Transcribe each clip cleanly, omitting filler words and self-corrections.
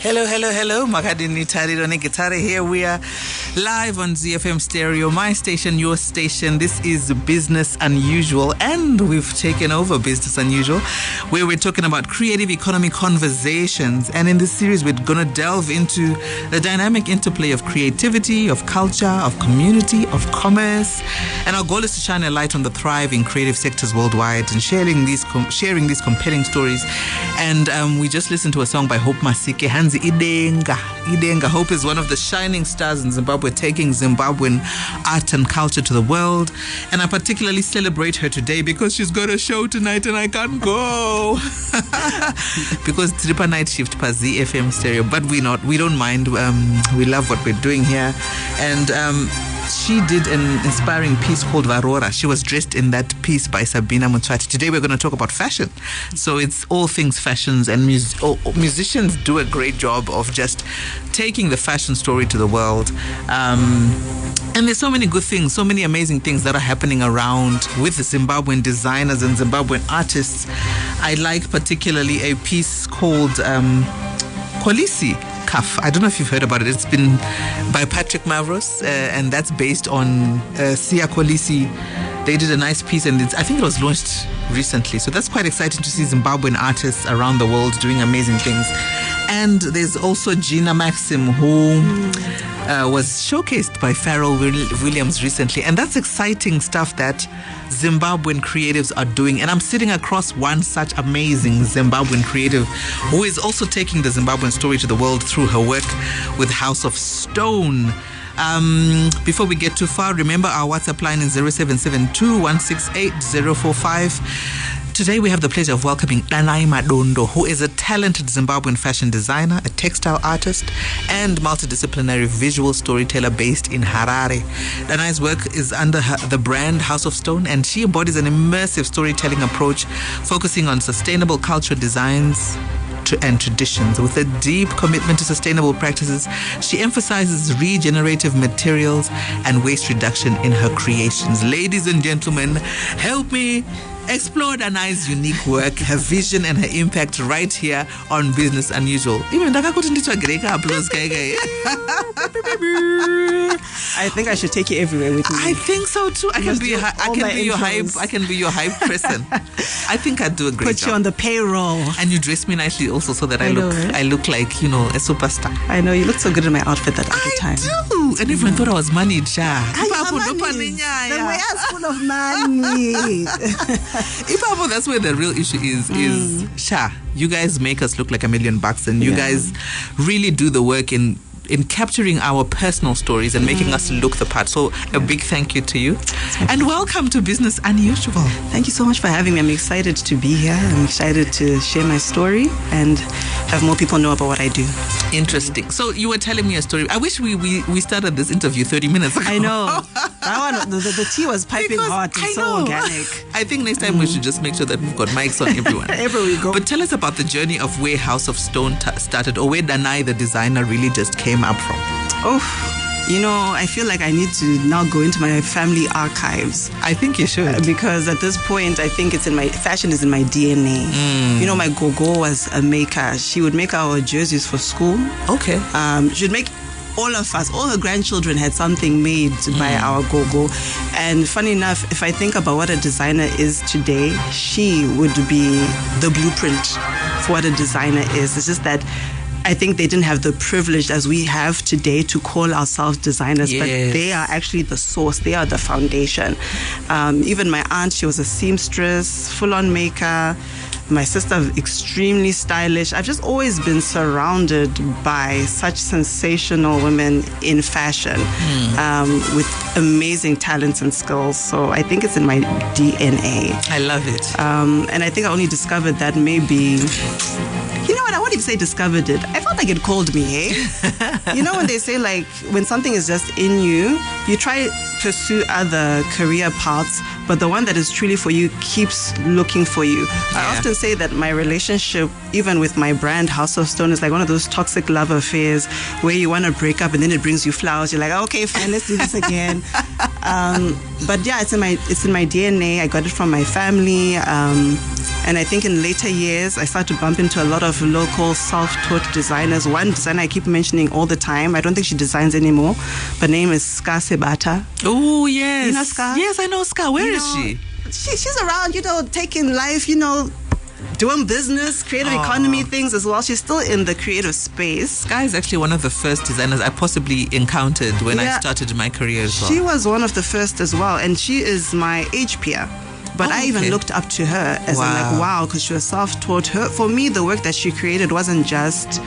Hello, hello, hello. Makadini Tarirone Guitar here. We are live on ZiFM Stereo, my station, your station. This is Business Unusual, and we've taken over Business Unusual, where we're talking about creative economy conversations. And in this series, we're going to delve into the dynamic interplay of creativity, of culture, of community, of commerce. And our goal is to shine a light on the thriving creative sectors worldwide and sharing these compelling stories. And we just listened to a song by Hope Masike, Idenga. Hope is one of the shining stars in Zimbabwe, taking Zimbabwean art and culture to the world. And I particularly celebrate her today because she's got a show tonight and I can't go. Because Tripa night shift per ZiFM Stereo. But we don't mind. We love what we're doing here. And she did an inspiring piece called Varora. She was dressed in that piece by Sabina Mutswati. Today we're going to talk about fashion. So it's all things fashions, and musicians do a great job of just taking the fashion story to the world. And there's so many good things, so many amazing things that are happening around with the Zimbabwean designers and Zimbabwean artists. I like particularly a piece called Kolisi. I don't know if you've heard about it. It's been by Patrick Mavros, and that's based on Sia Kolisi. They did a nice piece, and I think it was launched recently. So that's quite exciting to see Zimbabwean artists around the world doing amazing things. And there's also Gina Maxim, who was showcased by Pharrell Williams recently. And that's exciting stuff that Zimbabwean creatives are doing. And I'm sitting across one such amazing Zimbabwean creative who is also taking the Zimbabwean story to the world through her work with House of Stone. Before we get too far, remember our WhatsApp line is 0772-168-045. Today we have the pleasure of welcoming Danayi Madondo, who is a talented Zimbabwean fashion designer, a textile artist, and multidisciplinary visual storyteller based in Harare. Danayi's work is under the brand House of Stone, and she embodies an immersive storytelling approach focusing on sustainable cultural designs and traditions. With a deep commitment to sustainable practices, she emphasizes regenerative materials and waste reduction in her creations. Ladies and gentlemen, help me explore Danayi's unique work, her vision, and her impact right here on Business Unusual. I think I should take you everywhere with me. I think so too. I can be your hype person. I think I'd do a great job. Put you on the payroll. And you dress me nicely also, so that I look like, a superstar. I know, you look so good in my outfit that other time. I do. And everyone thought I was moneyed, Sha. The way I was full of money. That's where the real issue is Sha, you guys make us look like $1 million, and you guys really do the work in capturing our personal stories and making us look the part. So a big thank you to you. And welcome to Business Unusual. Thank you so much for having me. I'm excited to be here. I'm excited to share my story and have more people know about what I do. Interesting. So you were telling me a story. I wish we started this interview 30 minutes ago. I know. That one, the tea was piping hot. It's so organic. I think next time we should just make sure that we've got mics on everyone. Everywhere we go. But tell us about the journey of where House of Stone started, or where Danayi, the designer, really just came up from. I feel like I need to now go into my family archives. I think you should. Because at this point, I think fashion is in my DNA. My gogo was a maker. She would make our jerseys for school. Okay. She would make all of us, all her grandchildren had something made by our gogo. And funny enough, if I think about what a designer is today, she would be the blueprint for what a designer is. It's just that I think they didn't have the privilege as we have today to call ourselves designers, but they are actually the source. They are the foundation. Even my aunt, she was a seamstress, full-on maker. My sister, extremely stylish. I've just always been surrounded by such sensational women in fashion with amazing talents and skills. So I think it's in my DNA. I love it. And I think I only discovered that maybe... You know what? I won't even say discovered it. I felt like it called me, hey? When they say, like, when something is just in you, you try pursue other career paths, but the one that is truly for you keeps looking for you. I often say that my relationship, even with my brand House of Stone, is like one of those toxic love affairs where you want to break up and then it brings you flowers. You're like, okay, fine, let's do this again. But yeah, it's in my DNA. I got it from my family. And I think in later years, I started to bump into a lot of local self-taught designers. One designer I keep mentioning all the time, I don't think she designs anymore, but her name is Ska Sebata. Oh, yes. You know Ska? Yes, I know Ska. Where is she? She's around, taking life, doing business, creative economy things as well. She's still in the creative space. Ska is actually one of the first designers I possibly encountered when I started my career as well. She was one of the first as well, and she is my age peer. But I even looked up to her as wow, because she was self-taught. For me, the work that she created wasn't just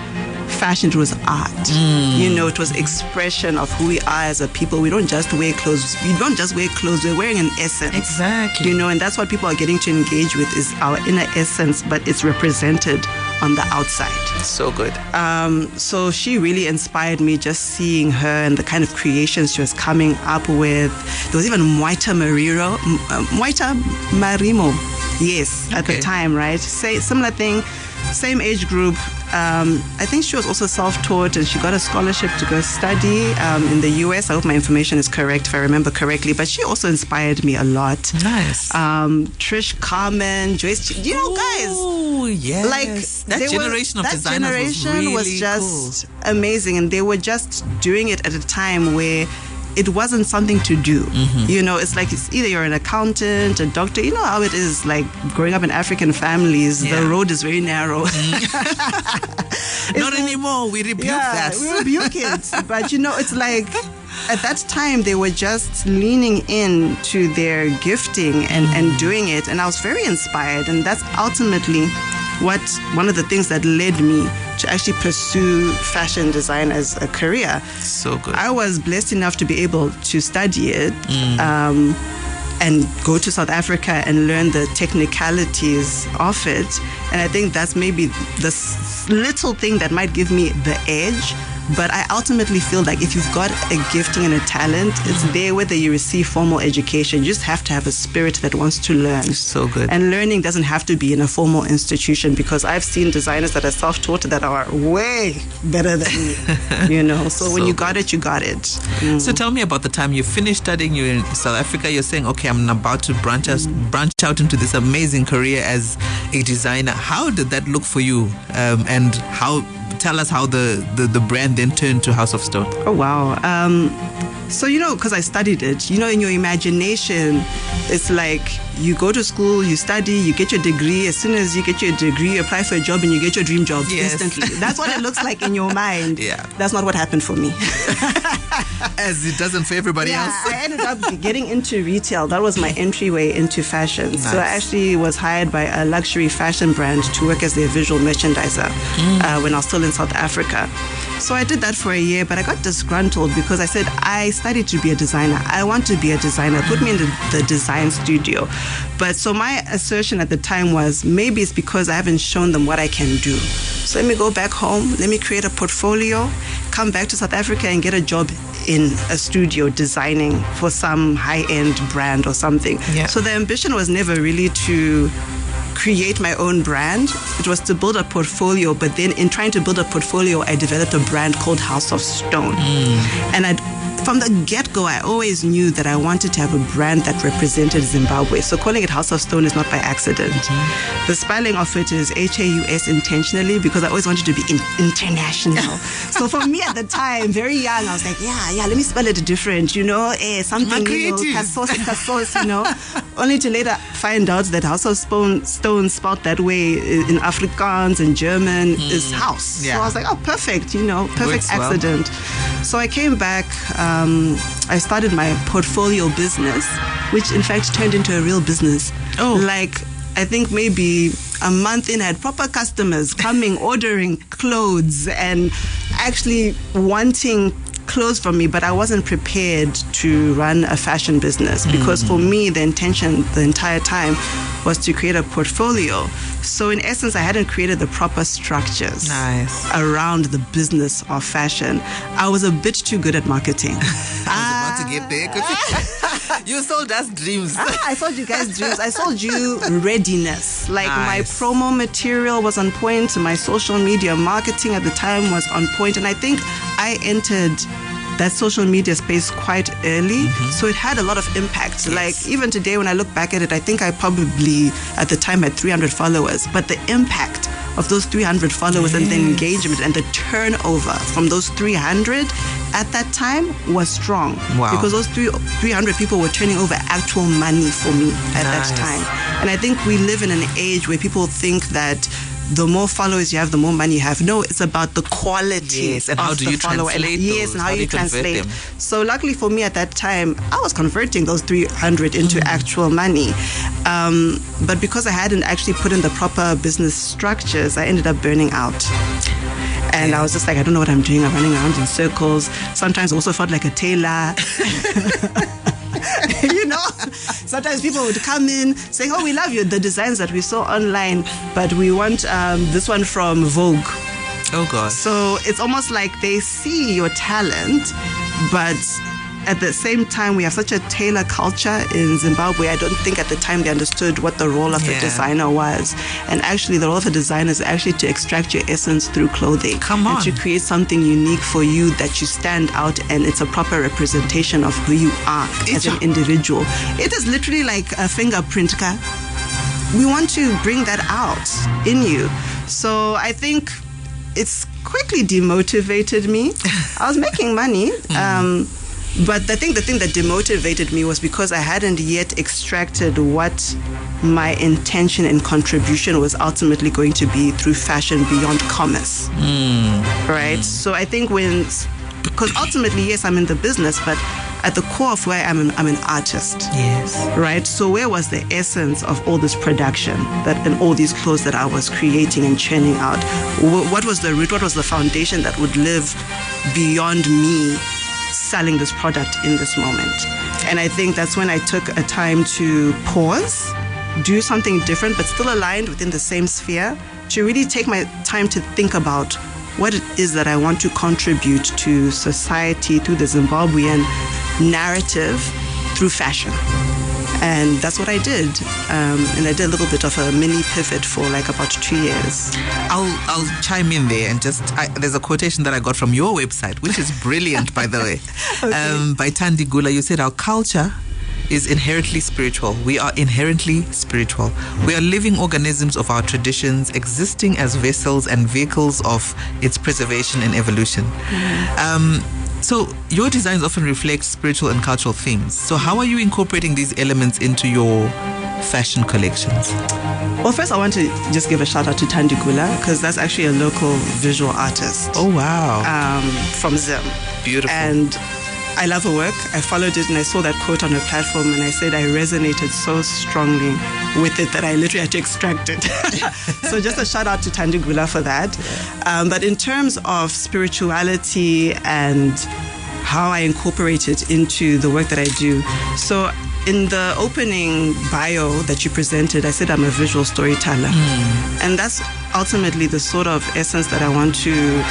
fashion, it was art. It was expression of who we are as a people. We don't just wear clothes. We don't just wear clothes. We're wearing an essence. Exactly. And that's what people are getting to engage with is our inner essence, but it's represented on the outside. So good. So she really inspired me, just seeing her and the kind of creations she was coming up with. There was even Moita Marimo, yes, at the time, right? Similar thing, same age group. I think she was also self-taught, and she got a scholarship to go study in the US. I hope my information is correct, if I remember correctly. But she also inspired me a lot. Nice. Trish Carmen, Joyce, guys. Oh, yes. Like that generation of designers was just amazing, and they were just doing it at a time where it wasn't something to do. It's like it's either you're an accountant, a doctor. You know how it is, like growing up in African families, the road is very narrow. Not anymore. We rebuke that. We rebuke it. But it's like at that time they were just leaning into their gifting and doing it. And I was very inspired. And that's ultimately one of the things that led me to actually pursue fashion design as a career. So good. I was blessed enough to be able to study it and go to South Africa and learn the technicalities of it. And I think that's maybe the little thing that might give me the edge. But I ultimately feel like if you've got a gifting and a talent, it's there whether you receive formal education. You just have to have a spirit that wants to learn. So good. And learning doesn't have to be in a formal institution, because I've seen designers that are self-taught that are way better than me. So when you got it, you got it. So tell me about the time you finished studying. You're in South Africa. You're saying, okay, I'm about to branch out into this amazing career as a designer. How did that look for you? And tell us how the brand then turned to House of Stone. Oh, wow. So, because I studied it, in your imagination, it's like you go to school, you study, you get your degree. As soon as you get your degree, you apply for a job and you get your dream job instantly. That's what it looks like in your mind. Yeah. That's not what happened for me. As it doesn't for everybody else. I ended up getting into retail. That was my entryway into fashion. Nice. So I actually was hired by a luxury fashion brand to work as their visual merchandiser when I was still in South Africa. So I did that for a year, but I got disgruntled because I said, I studied to be a designer. I want to be a designer. Put me in the design studio. But so my assertion at the time was, maybe it's because I haven't shown them what I can do. So let me go back home. Let me create a portfolio, come back to South Africa and get a job in a studio designing for some high-end brand or something. Yeah. So the ambition was never really to create my own brand. It was to build a portfolio, but then in trying to build a portfolio, I developed a brand called House of Stone. And from the get-go, I always knew that I wanted to have a brand that represented Zimbabwe. So calling it House of Stone is not by accident. The spelling of it is Haus intentionally, because I always wanted to be international. So for me at the time, very young, I was like, yeah, let me spell it different, something, kasos, only to later find out that House of Stone spelled that way in Afrikaans and German is house. Yeah. So I was like, oh, perfect, perfect accident. Well. So I came back, I started my portfolio business, which in fact turned into a real business. I think maybe a month in, I had proper customers coming, ordering clothes and actually wanting clothes from me, but I wasn't prepared to run a fashion business because for me, the intention the entire time was to create a portfolio. So in essence, I hadn't created the proper structures around the business of fashion. I was a bit too good at marketing. I was about to get there. You sold us dreams. I sold you guys dreams. I sold you readiness. My promo material was on point. My social media marketing at the time was on point. And I think I entered that social media space quite early. So it had a lot of impact. Yes. Like even today when I look back at it, I think I probably at the time had 300 followers, but the impact of those 300 followers and the engagement and the turnover from those 300 at that time was strong. Wow. Because those 300 people were turning over actual money for me at that time. And I think we live in an age where people think that the more followers you have, the more money you have. No, it's about the quality. Yes, and how do you translate Yes, and how you translate. them? So luckily for me at that time, I was converting those 300 into actual money. But because I hadn't actually put in the proper business structures, I ended up burning out. And I was just like, I don't know what I'm doing. I'm running around in circles. Sometimes I also felt like a tailor. You know, sometimes people would come in saying, oh, we love you, the designs that we saw online, but we want this one from Vogue. Oh, God. So it's almost like they see your talent, but at the same time, we have such a tailor culture in Zimbabwe. I don't think at the time they understood what the role of a designer was. And actually, the role of a designer is actually to extract your essence through clothing. Come on. And to create something unique for you that you stand out, and it's a proper representation of who you are as an individual. It is literally like a fingerprint. We want to bring that out in you. So I think it's quickly demotivated me. I was making money. But I think the thing that demotivated me was because I hadn't yet extracted what my intention and contribution was ultimately going to be through fashion beyond commerce. Right? So I think because ultimately, yes, I'm in the business, but at the core of where I'm an artist. Yes. Right? So where was the essence of all this production and all these clothes that I was creating and churning out? What was the root? What was the foundation that would live beyond me selling this product in this moment? And I think that's when I took a time to pause, do something different, but still aligned within the same sphere, to really take my time to think about what it is that I want to contribute to society through the Zimbabwean narrative through fashion. And that's what I did. And I did a little bit of a mini pivot for like about 2 years. I'll chime in there and there's a quotation that I got from your website, which is brilliant, by the way. Okay. By Thandi Gula. You said our culture is inherently spiritual. We are inherently spiritual. We are living organisms of our traditions, existing as vessels and vehicles of its preservation and evolution. So your designs often reflect spiritual and cultural themes. So how are you incorporating these elements into your fashion collections? Well, first I want to just give a shout out to Thandi Gula, because that's actually a local visual artist. Oh, wow. From Zim. Beautiful. And I love her work. I followed it and I saw that quote on her platform, and I said I resonated so strongly with it that I literally had to extract it. So just a shout out to Thandi Gula for that. But in terms of spirituality and how I incorporate it into the work that I do, so in the opening bio that you presented, I said I'm a visual storyteller. And that's ultimately the sort of essence that I want to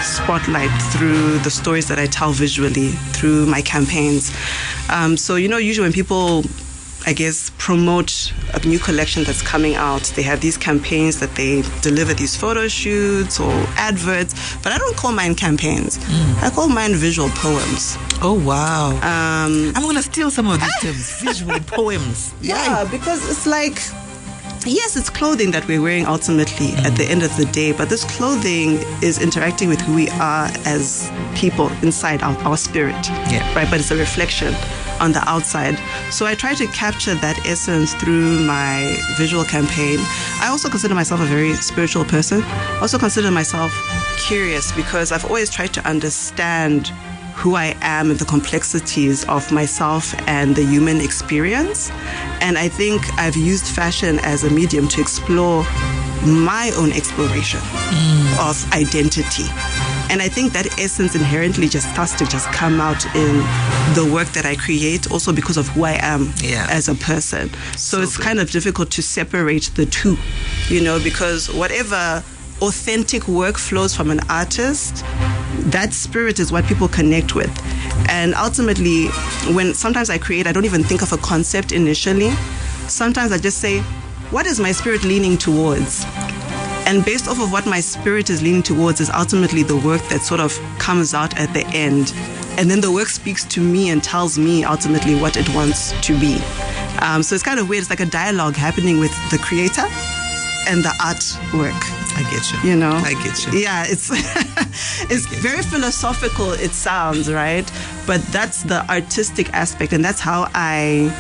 spotlight through the stories that I tell visually through my campaigns. So, usually when people, I guess, promote a new collection that's coming out, they have these campaigns that they deliver these photo shoots or adverts, but I don't call mine campaigns. I call mine visual poems. Oh, wow. I'm going to steal some of these terms. Visual poems. Yeah, because it's like, yes, it's clothing that we're wearing ultimately at the end of the day, but this clothing is interacting with who we are as people inside our spirit, right? But it's a reflection on the outside. So I try to capture that essence through my visual campaign. I also consider myself a very spiritual person. I also consider myself curious, because I've always tried to understand who I am and the complexities of myself and the human experience. And I think I've used fashion as a medium to explore my own exploration of identity. And I think that essence inherently just starts to just come out in the work that I create, also because of who I am as a person. So it's kind of difficult to separate the two, because whatever authentic work flows from an artist, that spirit is what people connect with. And ultimately, when sometimes I create, I don't even think of a concept initially. Sometimes I just say, what is my spirit leaning towards? And based off of what my spirit is leaning towards is ultimately the work that sort of comes out at the end and then the work speaks to me and tells me ultimately what it wants to be. So it's kind of weird. It's like a dialogue happening with the creator and the artwork. I get you. You know? I get you. Yeah, it's very philosophical, it sounds, right? But that's the artistic aspect, and that's how I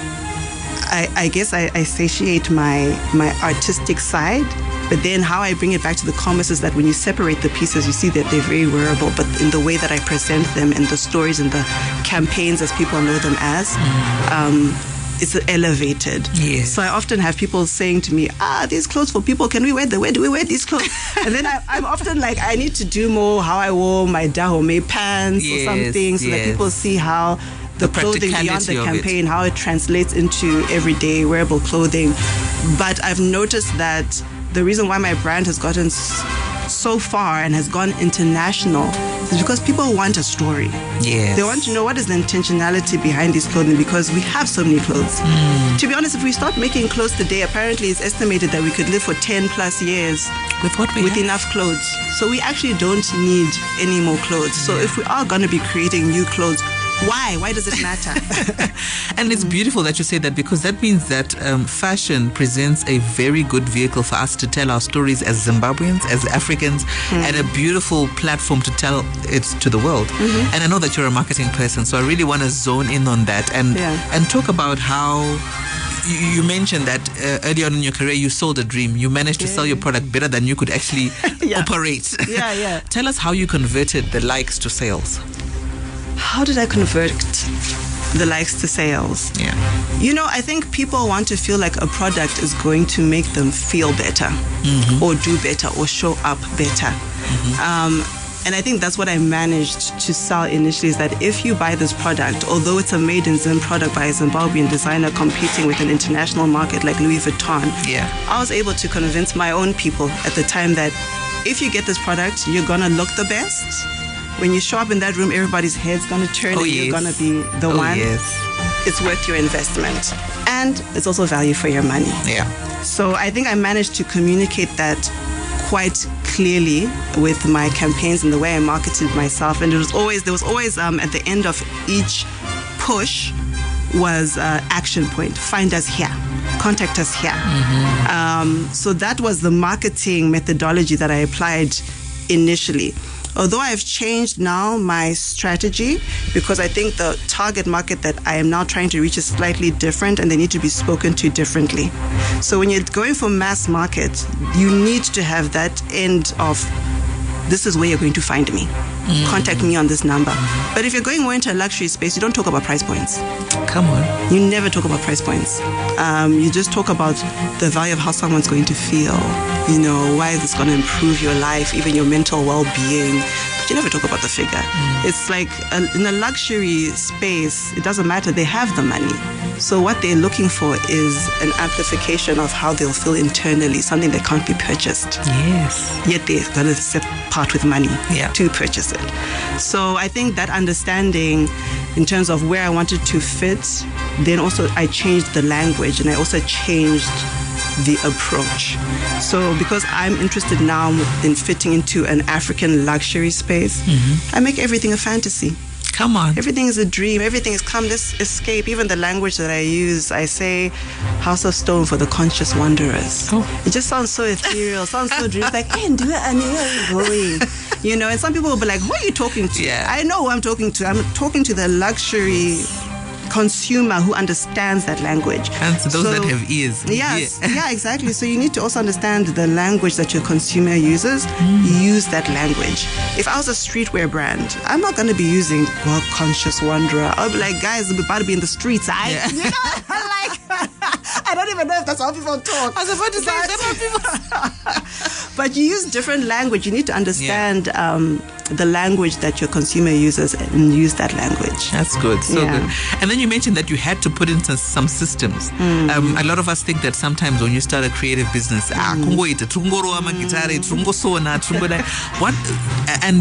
guess I satiate my artistic side. But then how I bring it back to the commerce is that when you separate the pieces, you see that they're very wearable, but in the way that I present them, in the stories and the campaigns as people know them as, it's elevated. Yes. So I often have people saying to me, these clothes for people, can we wear them? Where do we wear these clothes? And then I'm often like, I need to do more how I wore my Dahomey pants or something, so that people see how the clothing beyond the campaign, how it translates into everyday wearable clothing. But I've noticed that the reason why my brand has gotten so far and has gone international is because people want a story. Yes. They want to know what is the intentionality behind these clothing, because we have so many clothes. To be honest, if we start making clothes today, apparently it's estimated that we could live for 10 plus years with enough clothes. So we actually don't need any more clothes. So if we are going to be creating new clothes, why? Why does it matter? And it's beautiful that you say that, because that means that fashion presents a very good vehicle for us to tell our stories as Zimbabweans, as Africans, and a beautiful platform to tell it to the world. And I know that you're a marketing person, so I really want to zone in on that and talk about how you mentioned that early on in your career you sold a dream. You managed to sell your product better than you could actually operate. Tell us how you converted the likes to sales. How did I convert the likes to sales? Yeah. You know, I think people want to feel like a product is going to make them feel better or do better or show up better. And I think that's what I managed to sell initially, is that if you buy this product, although it's a made in Zim product by a Zimbabwean designer competing with an international market like Louis Vuitton, I was able to convince my own people at the time that if you get this product, you're going to look the best. When you show up in that room, everybody's head's going to turn and you're going to be the one. It's worth your investment. And it's also value for your money. So I think I managed to communicate that quite clearly with my campaigns and the way I marketed myself. And there was always at the end of each push was action point. Find us here. Contact us here. So that was the marketing methodology that I applied initially. Although I've changed now my strategy, because I think the target market that I am now trying to reach is slightly different and they need to be spoken to differently. So when you're going for mass market, you need to have that end of, this is where you're going to find me. Contact me on this number. But if you're going more into a luxury space, you don't talk about price points. Come on. You never talk about price points. You just talk about the value of how someone's going to feel. You know, why is this going to improve your life, even your mental well-being? But you never talk about the figure. It's like in a luxury space, it doesn't matter. They have the money. So what they're looking for is an amplification of how they'll feel internally, something that can't be purchased. Yet they're going to part with money to purchase it. So I think that understanding in terms of where I wanted to fit, then also I changed the language and I also changed the approach. So because I'm interested now in fitting into an African luxury space, I make everything a fantasy. Come on. Everything is a dream. Everything is come, let's escape. Even the language that I use, I say House of Stone for the conscious wanderers. It just sounds so ethereal, sounds so dreamy. It's like, hey, where are you going? You know, and some people will be like, who are you talking to? I know who I'm talking to. I'm talking to the luxury consumer who understands that language. And those that have ears. Exactly. So you need to also understand the language that your consumer uses. Use that language. If I was a streetwear brand, I'm not going to be using conscious wanderer. I'll be like, guys, we're about to be in the streets. You know, I don't even know if that's how people talk. I was about to say, some people. But you use different language. You need to understand the language that your consumer uses and use that language. That's good. So good. And then you mentioned that you had to put in some systems. A lot of us think that sometimes when you start a creative business, and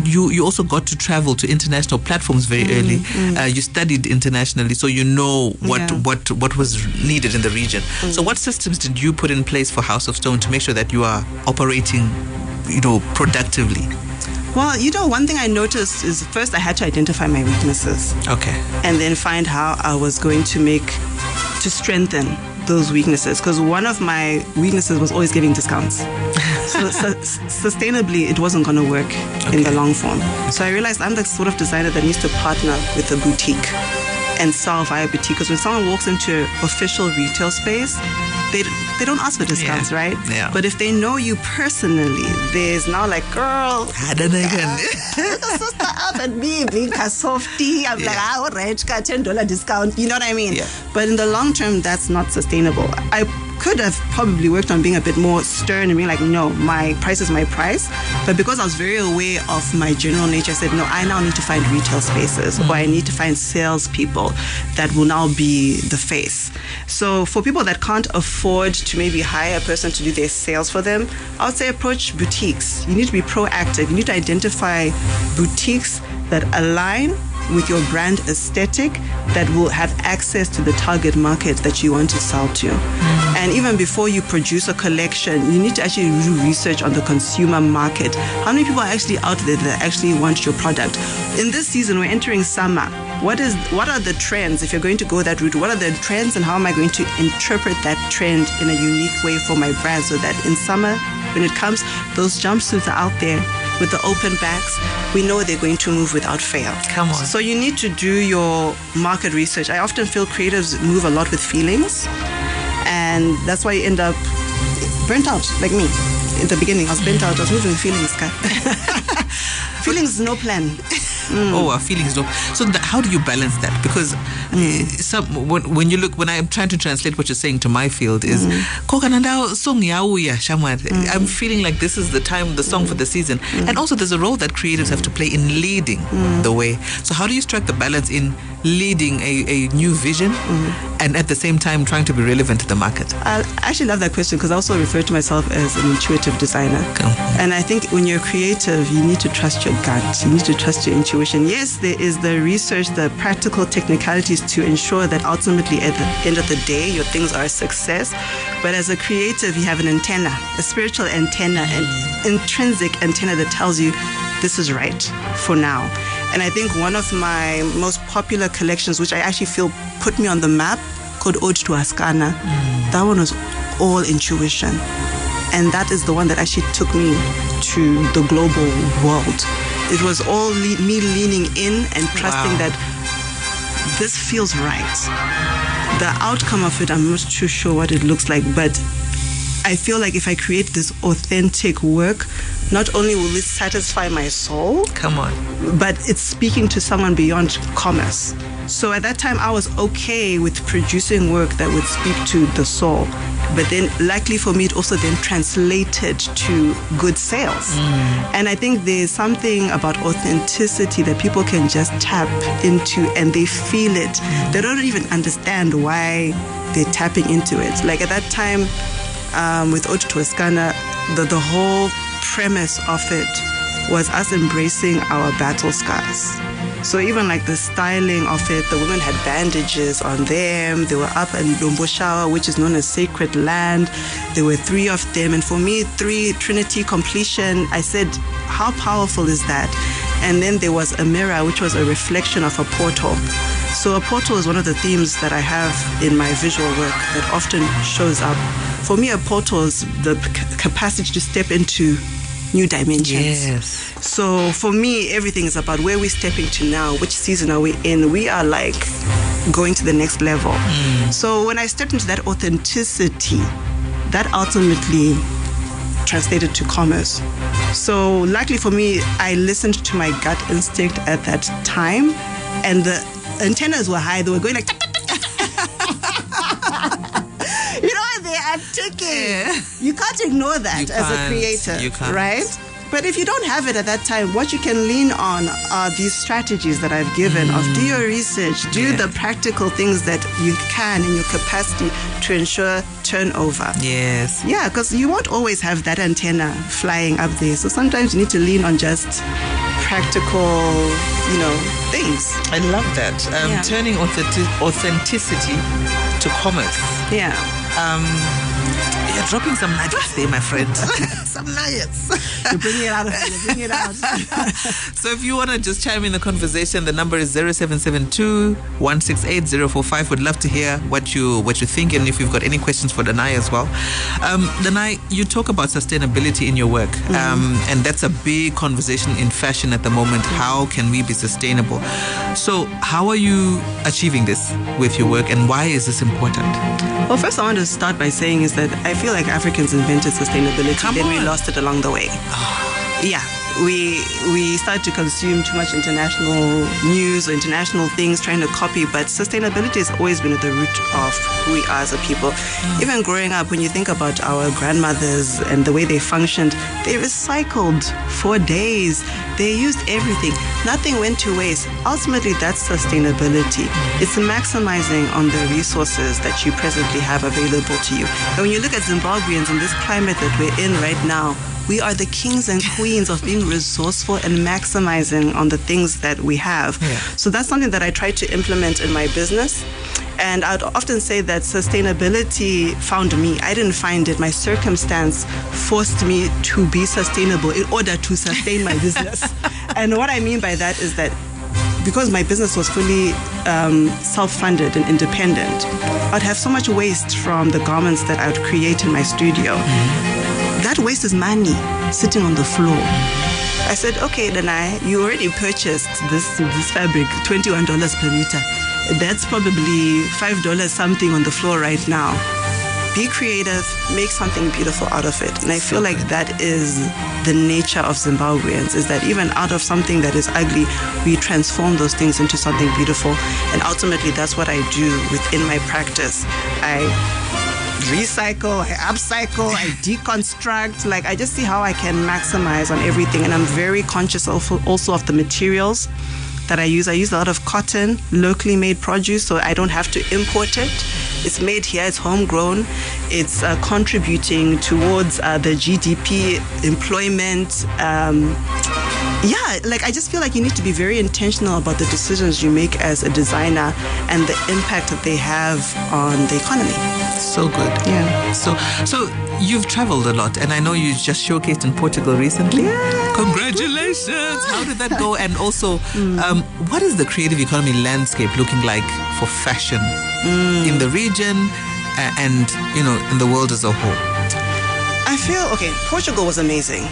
you also got to travel to international platforms very early. You studied internationally, so you know what was needed in the region. So what systems did you put in place for House of Stone to make sure that you are operating, productively? Well, one thing I noticed is first I had to identify my weaknesses. Okay. And then find how I was going to strengthen those weaknesses. Because one of my weaknesses was always giving discounts. So sustainably, it wasn't going to work in the long form. So I realized I'm the sort of designer that needs to partner with a boutique and sell via boutique. Because when someone walks into an official retail space, they don't ask for discounts, right? Yeah. But if they know you personally, there's now like, girl, sister up and me being a softie. I'm like, alright, got $10 discount. You know what I mean? Yeah. But in the long term, that's not sustainable. I could have probably worked on being a bit more stern and being like, no, my price is my price. But because I was very aware of my general nature, I said, no, I now need to find retail spaces or I need to find salespeople that will now be the face. So for people that can't afford to maybe hire a person to do their sales for them, I would say approach boutiques. You need to be proactive. You need to identify boutiques that align with your brand aesthetic that will have access to the target market that you want to sell to. And even before you produce a collection, you need to actually do research on the consumer market. How many people are actually out there that actually want your product? In this season, we're entering summer. What are the trends? If you're going to go that route, what are the trends and how am I going to interpret that trend in a unique way for my brand so that in summer, when it comes, those jumpsuits are out there with the open backs, we know they're going to move without fail. Come on. So you need to do your market research. I often feel creatives move a lot with feelings, and that's why you end up burnt out, like me. In the beginning, I was burnt out. I was moving with feelings. Feelings, no plan. Our feelings don't. So how do you balance that? Because when I'm trying to translate what you're saying to my field is I'm feeling like this is the song for the season. And also there's a role that creatives have to play in leading the way. So how do you strike the balance in leading a new vision and at the same time trying to be relevant to the market? I actually love that question because I also refer to myself as an intuitive designer. And I think when you're creative, you need to trust your gut. You need to trust your intuition. Yes, there is the research, the practical technicalities to ensure that ultimately at the end of the day, your things are a success. But as a creative, you have an antenna, a spiritual antenna, an intrinsic antenna that tells you this is right for now. And I think one of my most popular collections, which I actually feel put me on the map, called Ode to Askana, that one was all intuition. And that is the one that actually took me to the global world. It was all me leaning in and trusting that this feels right. The outcome of it, I'm not too sure what it looks like, but I feel like if I create this authentic work, not only will it satisfy my soul, but it's speaking to someone beyond commerce. So at that time, I was okay with producing work that would speak to the soul. But then, luckily for me, it also then translated to good sales. And I think there's something about authenticity that people can just tap into and they feel it. They don't even understand why they're tapping into it. Like at that time, with Ode to Askana, the whole premise of it was us embracing our battle scars. So even like the styling of it, the women had bandages on them. They were up in Lomboshawa, which is known as sacred land. There were 3 of them. And for me, 3, Trinity completion, I said, how powerful is that? And then there was a mirror, which was a reflection of a portal. So a portal is one of the themes that I have in my visual work that often shows up. For me, a portal is the capacity to step into new dimensions. Yes. So for me, everything is about where we're stepping to now, which season are we in. We are like going to the next level. So when I stepped into that authenticity, that ultimately translated to commerce. So luckily for me, I listened to my gut instinct at that time, and the antennas were high. They were going like they're ticking. You can't ignore that as a creator, right? But if you don't have it at that time, what you can lean on are these strategies that I've given of do your research, do the practical things that you can in your capacity to ensure turnover. Yes. Yeah, because you won't always have that antenna flying up there. So sometimes you need to lean on just practical, things. I love that. Turning authenticity to commerce. Yeah. You're dropping some nuggets there, my friend. Some nuggets. You're bringing it out of me. You're bringing it out. So if you want to just chime in the conversation, the number is 0772-168-045. Would love to hear what you think, and if you've got any questions for Danayi as well. Danayi, you talk about sustainability in your work, and that's a big conversation in fashion at the moment. How can we be sustainable? So how are you achieving this with your work, and why is this important? Well, first I want to start by saying is that I feel like Africans invented sustainability, then we lost it along the way. Yeah. We started to consume too much international news or international things, trying to copy, but sustainability has always been at the root of who we are as a people. Even growing up, when you think about our grandmothers and the way they functioned, they recycled for days. They used everything. Nothing went to waste. Ultimately, that's sustainability. It's maximizing on the resources that you presently have available to you. And when you look at Zimbabweans in this climate that we're in right now, we are the kings and queens of being resourceful and maximizing on the things that we have. Yeah. So that's something that I try to implement in my business. And I'd often say that sustainability found me. I didn't find it. My circumstance forced me to be sustainable in order to sustain my business. And what I mean by that is that because my business was fully self-funded and independent, I'd have so much waste from the garments that I would create in my studio. That waste is money sitting on the floor. I said, okay, Danayi, you already purchased this fabric, $21 per meter. That's probably $5 something on the floor right now. Be creative, make something beautiful out of it. And I feel like that is the nature of Zimbabweans, is that even out of something that is ugly, we transform those things into something beautiful. And ultimately, that's what I do within my practice. I recycle, I upcycle, I deconstruct. Like, I just see how I can maximize on everything. And I'm very conscious also of the materials that I use. I use a lot of cotton, locally made produce, so I don't have to import it. It's made here, it's homegrown. It's contributing towards the GDP, employment. I just feel like you need to be very intentional about the decisions you make as a designer and the impact that they have on the economy. So good. Yeah. So you've traveled a lot, and I know you just showcased in Portugal recently. Yeah. Congratulations. How did that go? And also, what is the creative economy landscape looking like for fashion in the region and, in the world as a whole? I feel, Portugal was amazing.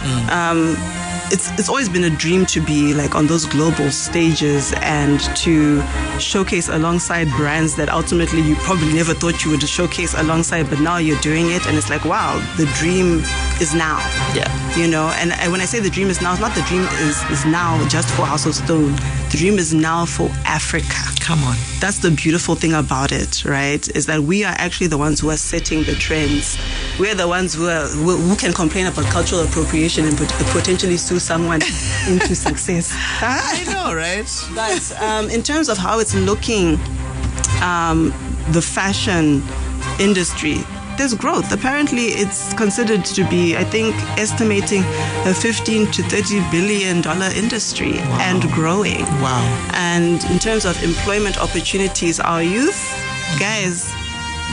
It's always been a dream to be like on those global stages and to showcase alongside brands that ultimately you probably never thought you would showcase alongside, but now you're doing it, and it's like, wow, the dream is now. Yeah. And when I say the dream is now, it's not the dream is now just for House of Stone. The dream is now for Africa. Come on. That's the beautiful thing about it, right? Is that we are actually the ones who are setting the trends. We're the ones who can complain about cultural appropriation and potentially sue someone into success. I know, right? But in terms of how it's looking, the fashion industry, there's growth. Apparently, it's considered to be, I think, estimating a $15 to $30 billion industry. Wow. And growing. Wow. And in terms of employment opportunities, our youth, guys,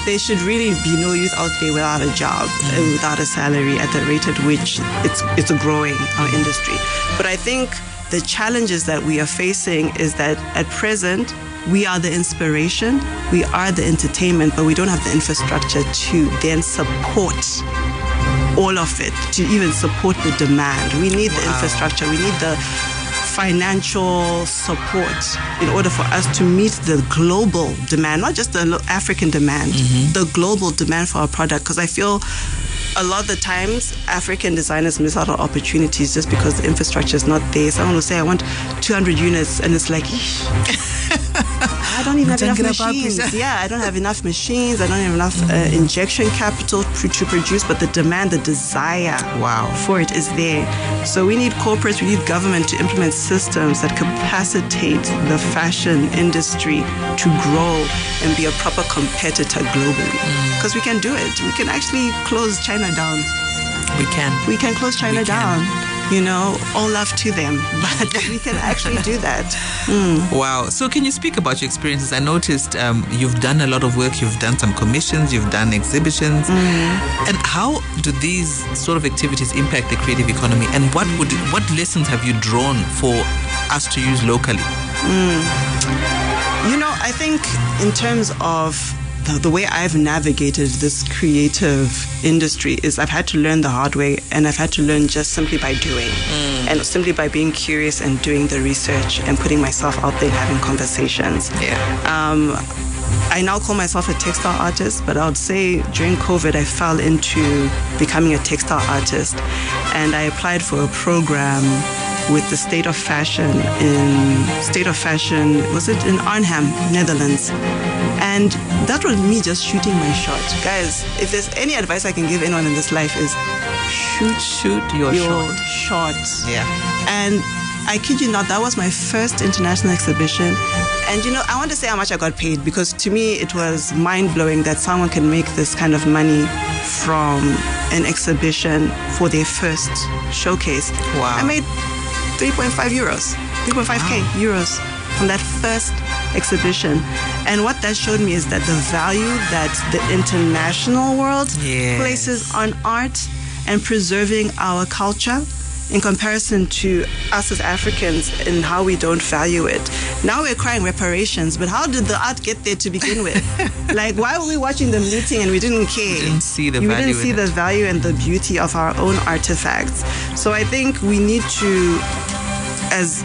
there should really be no youth out there without a job, without a salary at the rate at which it's growing, our industry. But I think the challenges that we are facing is that at present, we are the inspiration, we are the entertainment, but we don't have the infrastructure to then support all of it, to even support the demand. We need the infrastructure, we need the financial support in order for us to meet the global demand, not just the African demand, the global demand for our product. Because I feel a lot of the times African designers miss out on opportunities just because the infrastructure is not there. Someone will say, I want 200 units, and it's like, I don't even have enough machines. I don't have enough machines. I don't have enough injection capital to produce, but the demand, the desire for it is there. So we need corporates, we need government to implement systems that capacitate the fashion industry to grow and be a proper competitor globally. Because we can do it. We can actually close China down. We can. We can close China down. all love to them, but we can actually do that. Wow. So can you speak about your experiences? I noticed you've done a lot of work, you've done some commissions, you've done exhibitions. And how do these sort of activities impact the creative economy? And what lessons have you drawn for us to use locally? I think in terms of the way I've navigated this creative industry is I've had to learn the hard way, and I've had to learn just simply by doing and simply by being curious and doing the research and putting myself out there and having conversations. I now call myself a textile artist, but I would say during COVID I fell into becoming a textile artist, and I applied for a program with the State of Fashion, was it in Arnhem, Netherlands? And that was me just shooting my shot. Guys, if there's any advice I can give anyone in this life is shoot your shot. Yeah. And I kid you not, that was my first international exhibition. And I want to say how much I got paid, because to me it was mind-blowing that someone can make this kind of money from an exhibition for their first showcase. Wow. I made 3.5k euros from that first exhibition. And what that showed me is that the value that the international world places on art and preserving our culture in comparison to us as Africans and how we don't value it. Now we're crying reparations, but how did the art get there to begin with? Like, why were we watching them looting and we didn't care? We didn't see the value. We didn't see the value and the beauty of our own artifacts. So I think we need to, as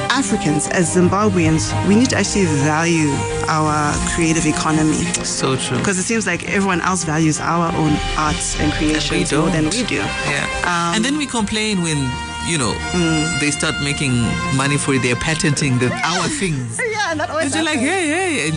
Africans, as Zimbabweans, we need to actually value our creative economy. So true. Because it seems like everyone else values our own arts and creations more than we do. Yeah. And then we complain when, they start making money for their patenting our things. Yeah, not always. You're like, hey.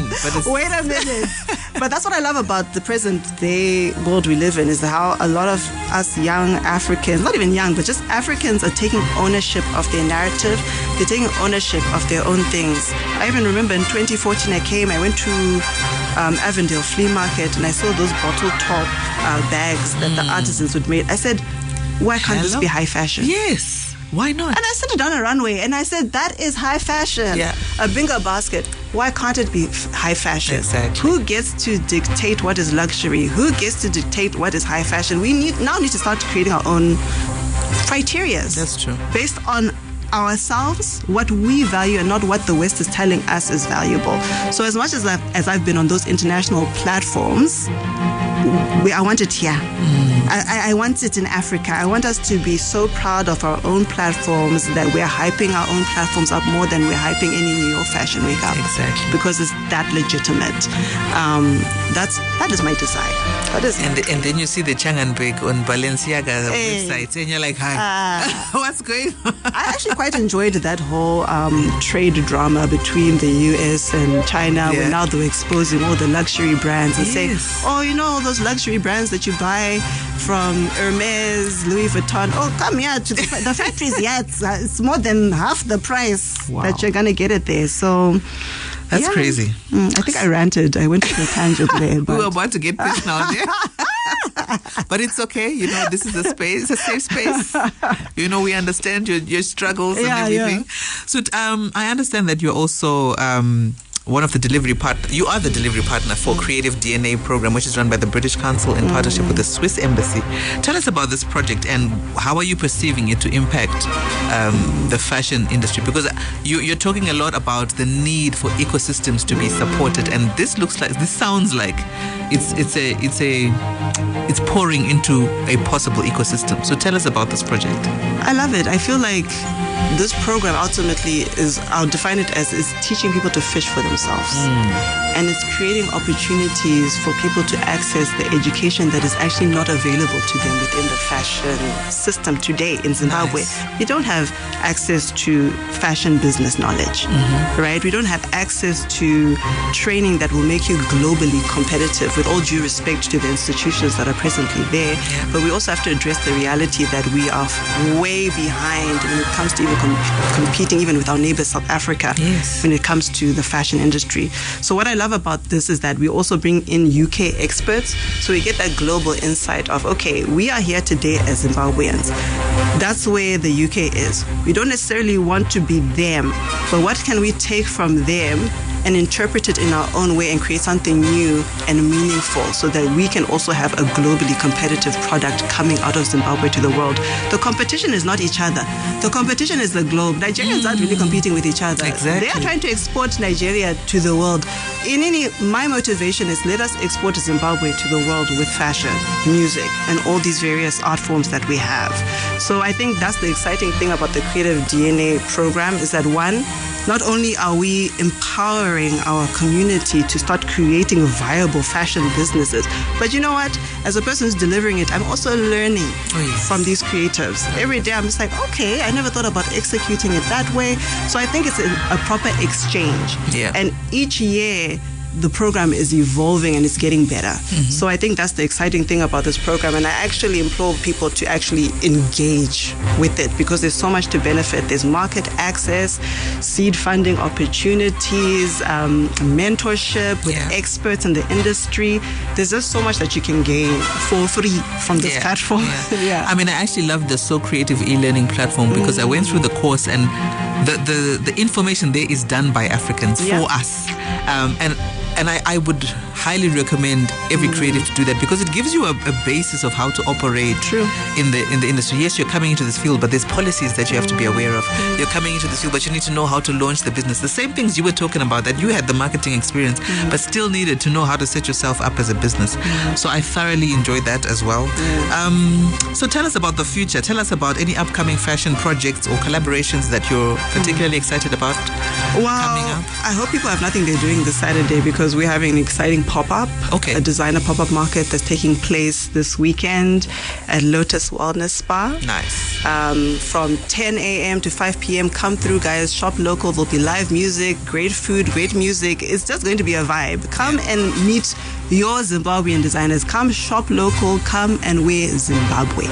Wait a minute. But that's what I love about the present day world we live in, is how a lot of us young Africans, not even young, but just Africans, are taking ownership of their narrative. They're taking ownership of their own things. I even remember in 2014 I went to Avondale Flea Market, and I saw those bottle top bags that the artisans would make. I said, why can't this be high fashion? Yes. Why not? And I sat it down a runway and I said, that is high fashion. Yeah. A bingo basket. Why can't it be high fashion? Exactly. Who gets to dictate what is luxury? Who gets to dictate what is high fashion? We need to start creating our own criteria. That's true. Based on ourselves, what we value, and not what the West is telling us is valuable. So as much as I've been on those international platforms, I want it here. I want it in Africa. I want us to be so proud of our own platforms that we're hyping our own platforms up more than we're hyping any New York Fashion Week up. Exactly. Because it's that legitimate. That is my desire. And then you see the Changanbek on Balenciaga websites, and you're like, hi, what's going on? I actually quite enjoyed that whole trade drama between the US and China, where now they're exposing all the luxury brands and saying, all those luxury brands that you buy from Hermes, Louis Vuitton, come here to the factories. It's more than half the price that you're going to get it there. So that's crazy. I think I ranted. I went to a tangent there. We were about to get pissed now. But it's okay. This is a safe space. We understand your struggles and everything. Yeah. So I understand that you're also one of the delivery partners. You are the delivery partner for Creative DNA program, which is run by the British Council in partnership with the Swiss Embassy. Tell us about this project and how are you perceiving it to impact the fashion industry? Because you're talking a lot about the need for ecosystems to be supported, and this sounds like it's pouring into a possible ecosystem. So tell us about this project. I love it. I feel like this program ultimately I'll define it as is teaching people to fish for themselves. And it's creating opportunities for people to access the education that is actually not available to them within the fashion system today in Zimbabwe. Nice. We don't have access to fashion business knowledge, right? We don't have access to training that will make you globally competitive, with all due respect to the institutions that are presently there. But we also have to address the reality that we are way way behind when it comes to even competing even with our neighbors, South Africa, Yes. when it comes to the fashion industry. So what I love about this is that we also bring in UK experts, so we get that global insight of, okay, we are here today as Zimbabweans. That's where the UK is. We don't necessarily want to be them, but what can we take from them and interpret it in our own way and create something new and meaningful so that we can also have a globally competitive product coming out of Zimbabwe to the world. The competition is not each other. The competition is the globe. Nigerians aren't really competing with each other. Exactly. They are trying to export Nigeria to the world. My motivation is let us export Zimbabwe to the world with fashion, music, and all these various art forms that we have. So I think that's the exciting thing about the Creative DNA program is that one, not only are we empowering our community to start creating viable fashion businesses, but you know what? As a person who's delivering it, I'm also learning from these creatives. Every day I'm just like, okay, I never thought about executing it that way. So I think it's a proper exchange. Yeah. And each year, the program is evolving and it's getting better. Mm-hmm. So I think that's the exciting thing about this program. And I actually implore people to actually engage with it because there's so much to benefit. There's market access, seed funding opportunities, mentorship with experts in the industry. There's just so much that you can gain for free from this platform. Yeah. I mean, I actually love the So Creative e-learning platform because I went through the course and the information there is done by Africans for us. And I would highly recommend every creative to do that because it gives you a basis of how to operate in the industry. Yes, you're coming into this field, but there's policies that you have to be aware of. You're coming into this field, but you need to know how to launch the business. The same things you were talking about, that you had the marketing experience, but still needed to know how to set yourself up as a business. So I thoroughly enjoyed that as well. So tell us about the future. Tell us about any upcoming fashion projects or collaborations that you're particularly excited about coming up. I hope people have nothing they're doing this Saturday because we're having an exciting pop-up, a designer pop-up market that's taking place this weekend at Lotus Wellness Spa. Nice. From 10 a.m. to 5 p.m. Come through, guys. Shop local. There'll be live music, great food, great music. It's just going to be a vibe. Come and meet your Zimbabwean designers. Come shop local. Come and wear Zimbabwe.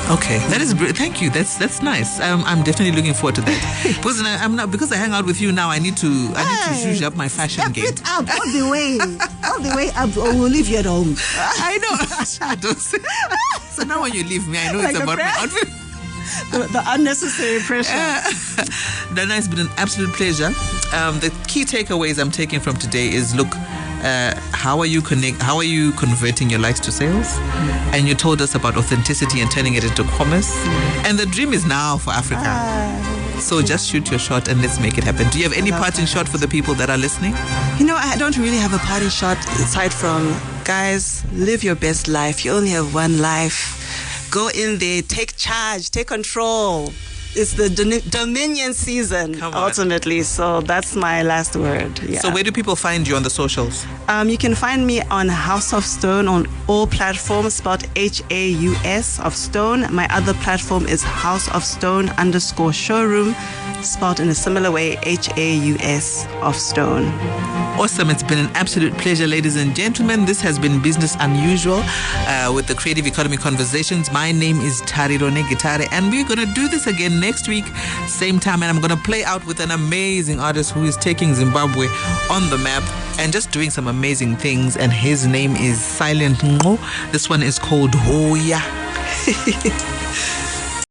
Okay, that is thank you. That's nice. I'm definitely looking forward to that. Because I hang out with you now. I need to zhuzh up my fashion game. Step it up all the way up, or we'll leave you at home. I know. Don't say. So now when you leave me, I know it's about my outfit. The unnecessary pressure. Dana, it's been an absolute pleasure. The key takeaways I'm taking from today is look. How are you converting your likes to sales? And you told us about authenticity and turning it into commerce. And the dream is now for Africa. So just shoot your shot and let's make it happen. Do you have any parting shot for the people that are listening? I don't really have a parting shot aside from, guys, live your best life. You only have one life. Go in there, take charge, take control. It's the Dominion season, ultimately. So that's my last word. Yeah. So where do people find you on the socials? You can find me on House of Stone on all platforms, spelled HAUS of Stone. My other platform is House of Stone _showroom, spelled in a similar way, HAUS of Stone. Awesome. It's been an absolute pleasure, ladies and gentlemen. This has been Business Unusual with the Creative Economy Conversations. My name is Tarirone Gitare, and we're going to do this again next week, same time, and I'm going to play out with an amazing artist who is taking Zimbabwe on the map and just doing some amazing things, and his name is Silent Ngo. This one is called Hoya.